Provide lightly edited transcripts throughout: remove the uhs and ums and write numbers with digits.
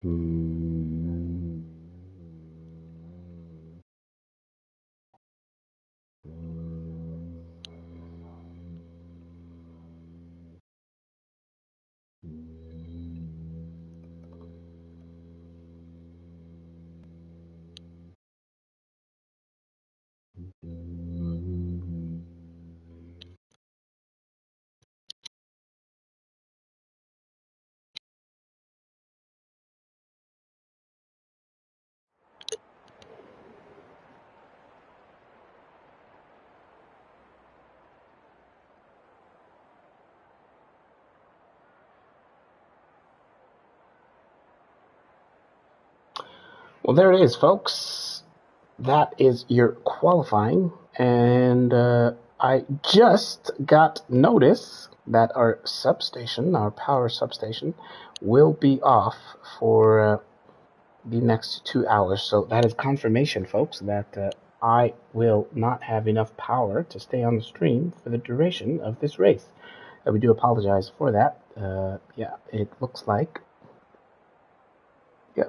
Well, there it is, folks. That is your qualifying, and I just got notice that our substation, our power substation, will be off for the next 2 hours. So that is confirmation, folks, that I will not have enough power to stay on the stream for the duration of this race. We do apologize for that. Yeah, it looks like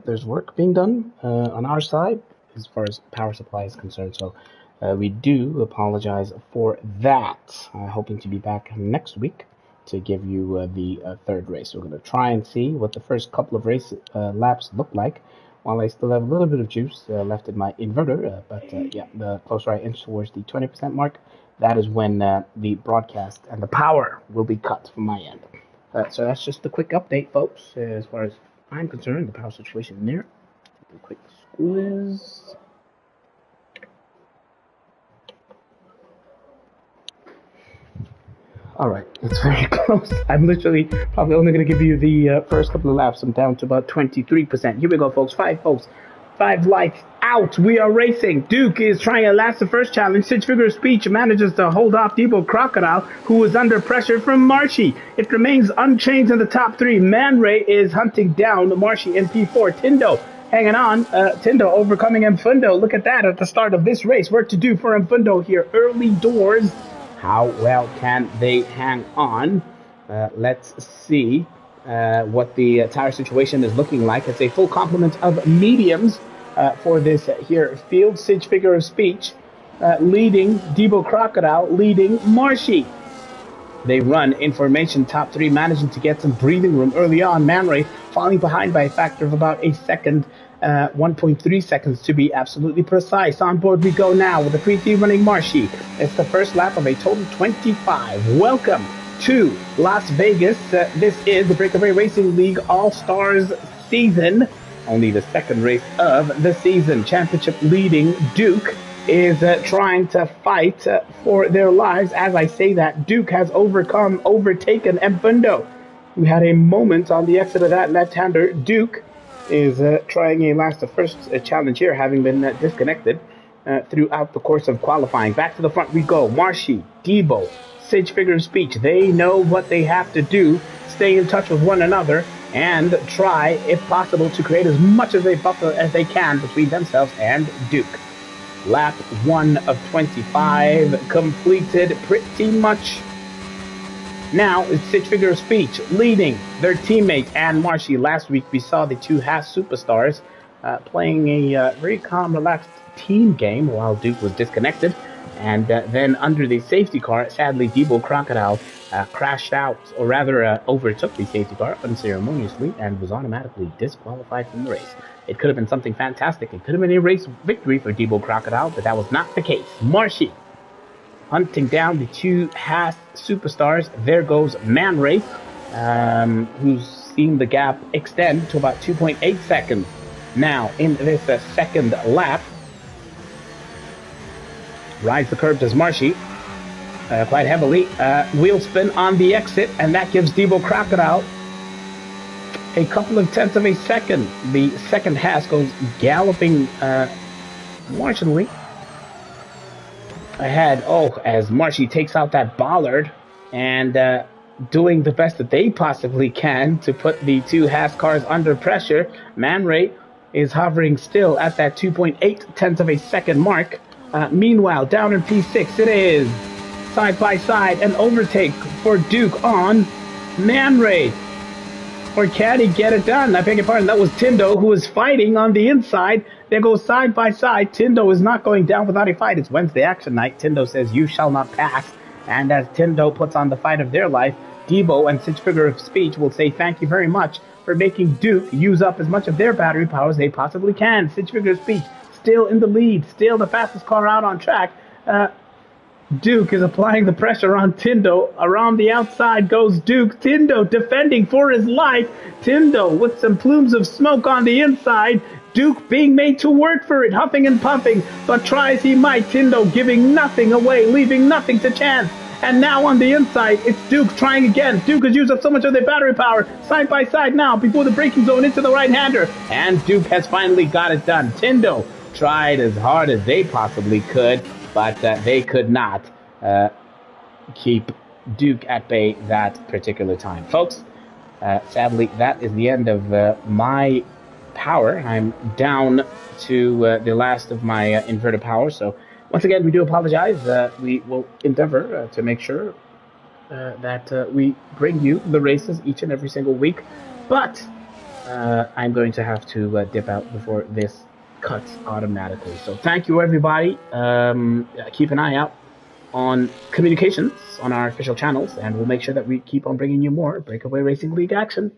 there's work being done on our side as far as power supply is concerned. So we do apologize for that. Hoping to be back next week to give you the third race. We're going to try and see what the first couple of race laps look like while I still have a little bit of juice left in my inverter. But yeah, the closer I inch towards the 20% mark, that is when the broadcast and the power will be cut from my end. So that's just a quick update, folks, as far as I'm concerned, the power situation there. Take a quick squeeze. All right, it's very close. I'm literally probably only going to give you the first couple of laps. I'm down to about 23%. Here we go, folks. Five lights out. We are racing. Duke is trying to last the first challenge. Six figure of speech manages to hold off Debo Crocodile, who is under pressure from Marshy. It remains unchanged in the top three. Man Ray is hunting down Marshy in P4. Tindo hanging on. Tindo overcoming Mfundo. Look at that at the start of this race. Work to do for Mfundo here. Early doors. How well can they hang on? Let's see what the tire situation is looking like. It's a full complement of mediums for this here field. Sage figure of speech leading Debo Crocodile, leading Marshy. They run in formation, top three, managing to get some breathing room early on. Man Ray falling behind by a factor of about a second. 1.3 seconds to be absolutely precise. On board we go now with the pre-T running Marshy. It's the first lap of a total 25. Welcome to Las Vegas. This is the BrakeAway Racing League All-Stars season. Only the second race of the season. Championship leading Duke is trying to fight for their lives. As I say that, Duke has overtaken Mfundo. We had a moment on the exit of that left-hander. Duke is trying a last of first challenge here, having been disconnected throughout the course of qualifying. Back to the front we go. Marshy, Debo, Sage figure of speech. They know what they have to do. Stay in touch with one another and try, if possible, to create as much of a buffer as they can between themselves and Duke. Lap 1 of 25 completed pretty much. Now it's Sage figure of speech leading their teammate and Marshy. Last week we saw the two Haas superstars playing a very calm, relaxed team game while Duke was disconnected. And then under the safety car, sadly, Debo Crocodile crashed out, or rather overtook the safety car unceremoniously and was automatically disqualified from the race. It could have been something fantastic. It could have been a race victory for Debo Crocodile, but that was not the case. Marshy hunting down the two Haas superstars. There goes Man Ray, who's seen the gap extend to about 2.8 seconds. Now, in this second lap, rides the curbs as Marshy quite heavily. Wheel spin on the exit, and that gives Debo Crocodile a couple of tenths of a second. The second Haas goes galloping marginally ahead. As Marshy takes out that bollard and doing the best that they possibly can to put the two Haas cars under pressure. Man Ray is hovering still at that 2.8 tenths of a second mark. Meanwhile, down in P6, it is side by side an overtake for Duke on Man Ray. or can he get it done? I beg your pardon, that was Tindo who was fighting on the inside. They go side by side. Tindo is not going down without a fight. It's Wednesday action night. Tindo says, "You shall not pass." And as Tindo puts on the fight of their life, Debo and such figure of speech will say thank you very much for making Duke use up as much of their battery power as they possibly can. Such figure of speech still in the lead, still the fastest car out on track. Duke is applying the pressure on Tindo. Around the outside goes Duke. Tindo defending for his life. Tindo with some plumes of smoke on the inside. Duke being made to work for it, huffing and puffing, but try as he might, Tindo giving nothing away, leaving nothing to chance. And now on the inside, it's Duke trying again. Duke has used up so much of their battery power. Side by side now, before the braking zone into the right-hander. And Duke has finally got it done. Tindo tried as hard as they possibly could, but they could not keep Duke at bay that particular time. Folks, sadly, that is the end of my power. I'm down to the last of my inverter power, so once again, we do apologize. We will endeavor to make sure that we bring you the races each and every single week, but I'm going to have to dip out before this cuts automatically. So thank you, everybody. Keep an eye out on communications on our official channels, and we'll make sure that we keep on bringing you more BrakeAway Racing League action.